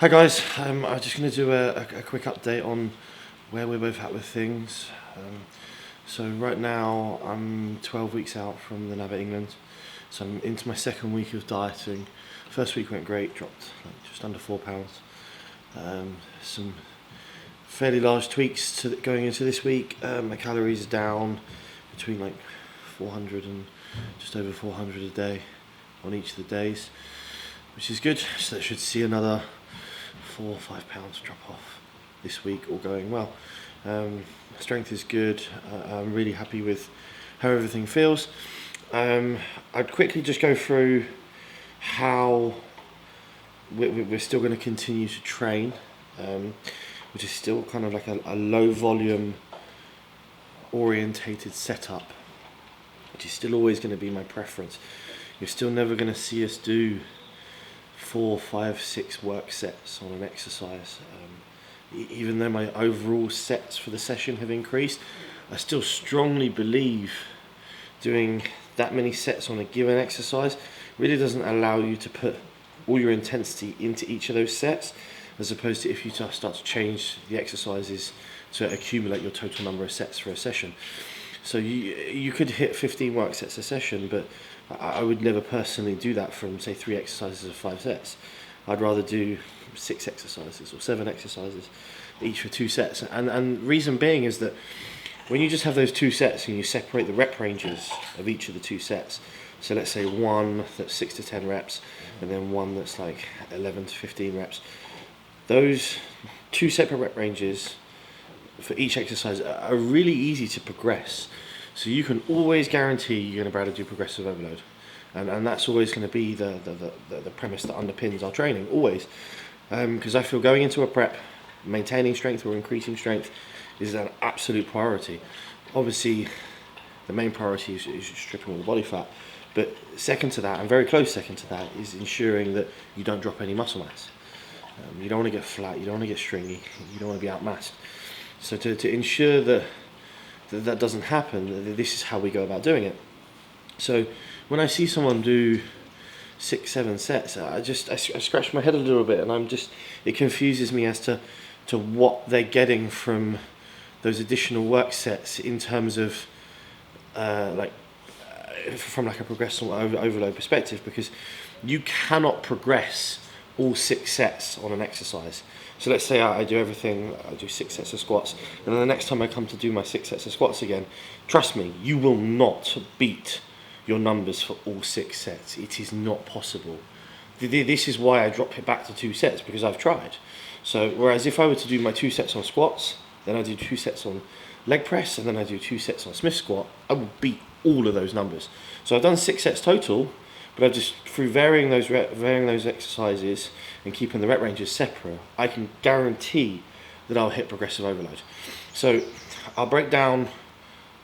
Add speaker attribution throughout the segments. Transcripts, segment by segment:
Speaker 1: Hi guys, I'm just going to do a quick update on where we're both at with things. So right now I'm 12 weeks out from the Lab at England, so I'm into my second week of dieting. First week went great, dropped like just under £4. Some fairly large tweaks going into this week. My calories are down between like 400 and just over 400 a day on each of the days, which is good. So that should see another 4 or 5 pounds drop off this week, all going well. Strength is good. I'm really happy with how everything feels. I'd quickly just go through how we're still going to continue to train, which is still kind of like a low volume orientated setup, which is still always going to be my preference. You're still never going to see us do 4, 5, 6 work sets on an exercise. Even though my overall sets for the session have increased, I still strongly believe doing that many sets on a given exercise really doesn't allow you to put all your intensity into each of those sets, as opposed to if you start to change the exercises to accumulate your total number of sets for a session. So you could hit 15 work sets a session, but I would never personally do that from, say, 3 exercises of 5 sets. I'd rather do 6 exercises or 7 exercises, each for 2 sets. And reason being is that when you just have those 2 sets and you separate the rep ranges of each of the 2 sets, so let's say one that's 6 to 10 reps and then one that's like 11 to 15 reps, those 2 separate rep ranges for each exercise are really easy to progress. So you can always guarantee you're going to be able to do progressive overload, and that's always going to be the premise that underpins our training, always. Because I feel going into a prep, maintaining strength or increasing strength is an absolute priority. Obviously, the main priority is stripping all the body fat, but second to that, and very close second to that, is ensuring that you don't drop any muscle mass. You don't want to get flat, you don't want to get stringy, you don't want to be outmassed. So to ensure that doesn't happen, this is how we go about doing it. So when I see someone do 6, 7 sets, I scratch my head a little bit, and it confuses me as to what they're getting from those additional work sets in terms of from like a progressive overload perspective, because you cannot progress all 6 sets on an exercise. So let's say I do everything, I do 6 sets of squats, and then the next time I come to do my 6 sets of squats again, trust me, you will not beat your numbers for all 6 sets. It is not possible. This is why I drop it back to 2 sets, because I've tried. So whereas if I were to do my 2 sets on squats, then I do 2 sets on leg press, and then I do 2 sets on Smith squat, I will beat all of those numbers. So I've done 6 sets total, but I've just, through varying those exercises and keeping the rep ranges separate, I can guarantee that I'll hit progressive overload. So I'll break down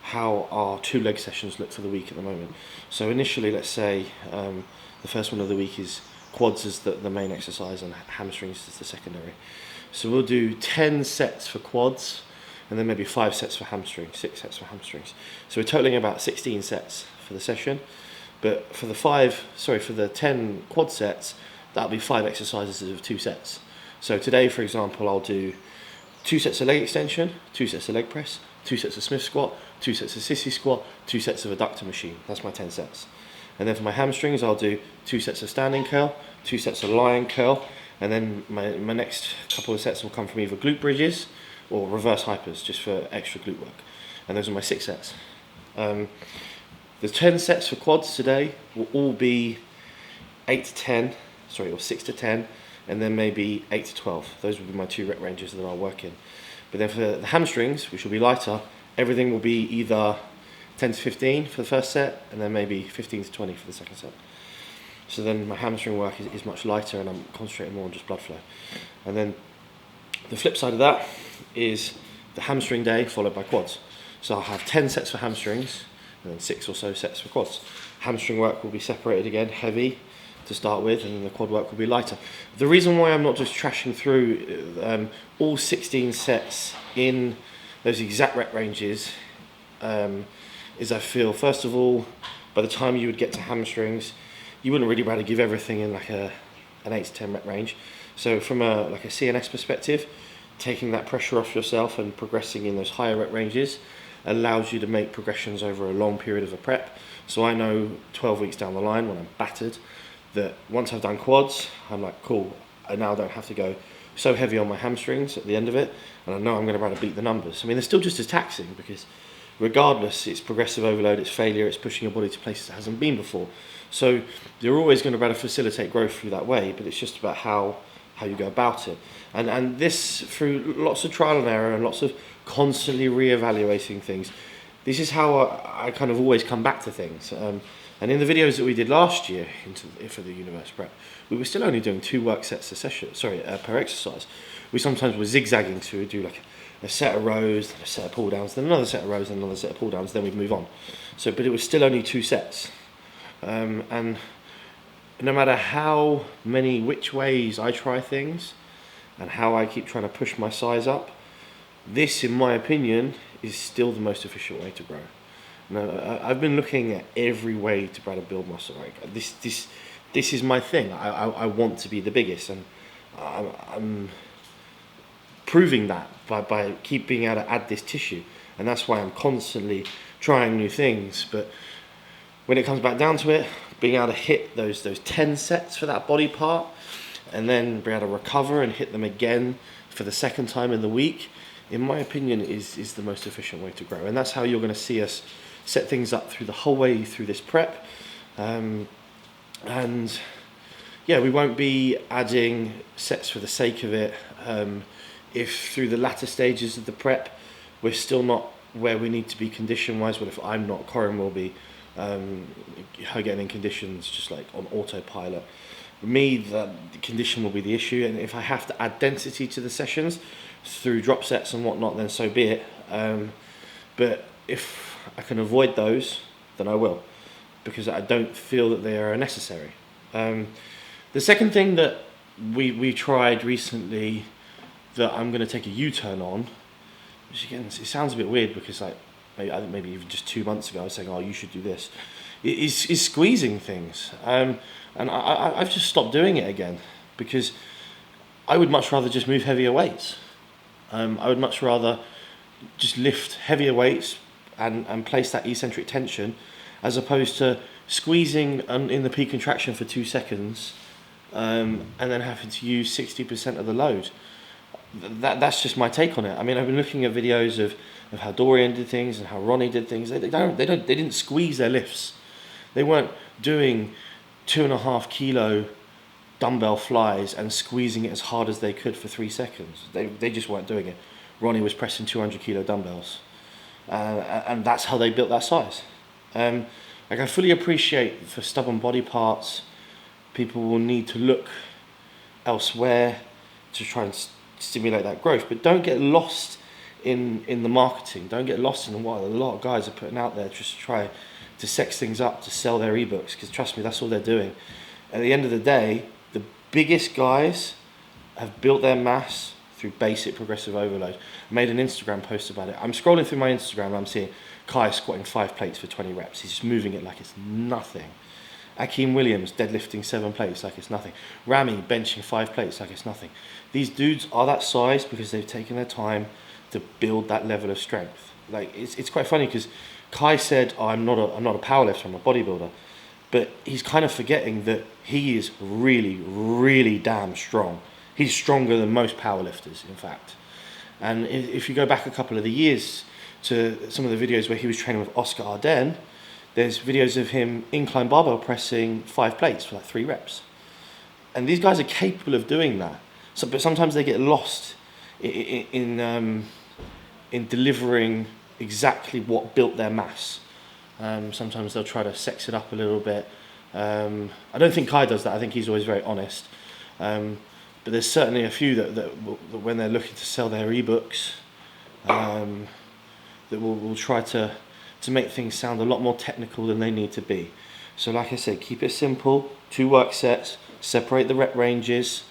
Speaker 1: how our 2 leg sessions look for the week at the moment. So initially, let's say the first one of the week is quads as the main exercise and hamstrings as the secondary. So we'll do 10 sets for quads and then maybe 5 sets for hamstrings, 6 sets for hamstrings. So we're totaling about 16 sets for the session. But for the 10 quad sets, that'll be 5 exercises of 2 sets. So today, for example, I'll do 2 sets of leg extension, 2 sets of leg press, 2 sets of Smith squat, 2 sets of sissy squat, 2 sets of adductor machine. That's my 10 sets. And then for my hamstrings, I'll do 2 sets of standing curl, 2 sets of lying curl, and then my next couple of sets will come from either glute bridges or reverse hypers, just for extra glute work. And those are my 6 sets. The 10 sets for quads today will all be 6 to 10, and then maybe 8 to 12. Those will be my 2 rep ranges that I'll work in. But then for the hamstrings, which will be lighter, everything will be either 10 to 15 for the first set, and then maybe 15 to 20 for the second set. So then my hamstring work is much lighter, and I'm concentrating more on just blood flow. And then the flip side of that is the hamstring day followed by quads. So I'll have 10 sets for hamstrings, and then 6 or so sets for quads. Hamstring work will be separated again, heavy to start with, and then the quad work will be lighter. The reason why I'm not just trashing through all 16 sets in those exact rep ranges is I feel, first of all, by the time you would get to hamstrings, you wouldn't really be able to give everything in like an 8 to 10 rep range. So from like a CNS perspective, taking that pressure off yourself and progressing in those higher rep ranges allows you to make progressions over a long period of a prep. So I know 12 weeks down the line when I'm battered that once I've done quads, I'm like, cool, I now don't have to go so heavy on my hamstrings at the end of it, and I know I'm going to be able to beat the numbers. I mean, they're still just as taxing because regardless, it's progressive overload, it's failure, it's pushing your body to places it hasn't been before. So you're always going to be able to facilitate growth through that way, but it's just about how you go about it. And this, through lots of trial and error and lots of constantly re-evaluating things, this is how I kind of always come back to things. And in the videos that we did last year for the Universe Prep, we were still only doing 2 work sets per exercise. We sometimes were zigzagging, so we'd do like a set of rows, then a set of pull downs, then another set of rows, then another set of pull downs, then we'd move on. So, but it was still only 2 sets. And no matter how many which ways I try things and how I keep trying to push my size up, this, in my opinion, is still the most efficient way to grow. Now, I've been looking at every way to try to build muscle. Like this is my thing. I want to be the biggest, and I'm proving that by keep being able to add this tissue, and that's why I'm constantly trying new things. But when it comes back down to it, being able to hit those 10 sets for that body part, and then be able to recover and hit them again for the second time in the week, in my opinion, is the most efficient way to grow. And that's how you're going to see us set things up through the whole way through this prep. And yeah, we won't be adding sets for the sake of it. If through the latter stages of the prep, we're still not where we need to be condition-wise, well, if I'm not, Corin will be, her getting in conditions just like on autopilot. For me, the condition will be the issue, and if I have to add density to the sessions through drop sets and whatnot, then so be it. But if I can avoid those, then I will, because I don't feel that they are necessary. The second thing that we tried recently that I'm going to take a U-turn on, which again, it sounds a bit weird because I think maybe even just 2 months ago I was saying, oh, you should do this, is squeezing things. And I've just stopped doing it again because I would much rather just move heavier weights. I would much rather just lift heavier weights and place that eccentric tension as opposed to squeezing in the peak contraction for 2 seconds and then having to use 60% of the load. That's just my take on it. I mean, I've been looking at videos of how Dorian did things and how Ronnie did things. They didn't squeeze their lifts. They weren't doing 2.5 kilo dumbbell flies and squeezing it as hard as they could for 3 seconds. They just weren't doing it. Ronnie was pressing 200 kilo dumbbells, and that's how they built that size. Like, I fully appreciate for stubborn body parts, people will need to look elsewhere to try and stimulate that growth, but don't get lost in the marketing. Don't get lost in what a lot of guys are putting out there just to try to sex things up to sell their ebooks, because trust me, that's all they're doing. At the end of the day, the biggest guys have built their mass through basic progressive overload. I made an Instagram post about it. I'm scrolling through my Instagram and I'm seeing Kai squatting 5 plates for 20 reps. He's just moving it like it's nothing. Akeem Williams deadlifting 7 plates like it's nothing. Rami benching 5 plates like it's nothing. These dudes are that size because they've taken their time to build that level of strength. Like, it's quite funny because Kai said, oh, I'm not a powerlifter, I'm a bodybuilder. But he's kind of forgetting that he is really, really damn strong. He's stronger than most powerlifters, in fact. And if you go back a couple of the years to some of the videos where he was training with Oscar Arden, there's videos of him incline barbell pressing 5 plates for like 3 reps. And these guys are capable of doing that. So, but sometimes they get lost in delivering exactly what built their mass. Sometimes they'll try to sex it up a little bit. I don't think Kai does that. I think he's always very honest. But there's certainly a few that when they're looking to sell their ebooks, that will try to make things sound a lot more technical than they need to be. So like I said, keep it simple, 2 work sets, separate the rep ranges,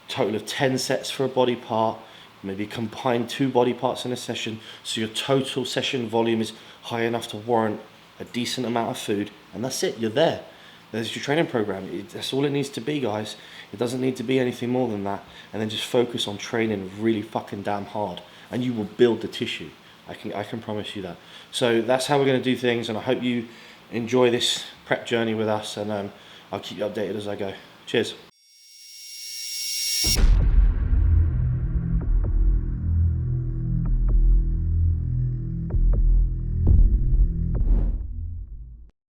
Speaker 1: total of 10 sets for a body part, maybe combine 2 body parts in a session so your total session volume is high enough to warrant a decent amount of food, and that's it, you're there. There's your training program. That's all it needs to be, guys. It doesn't need to be anything more than that. And then just focus on training really fucking damn hard, and you will build the tissue. I can promise you that. So that's how we're going to do things, and I hope you enjoy this prep journey with us, and I'll keep you updated as I go. Cheers.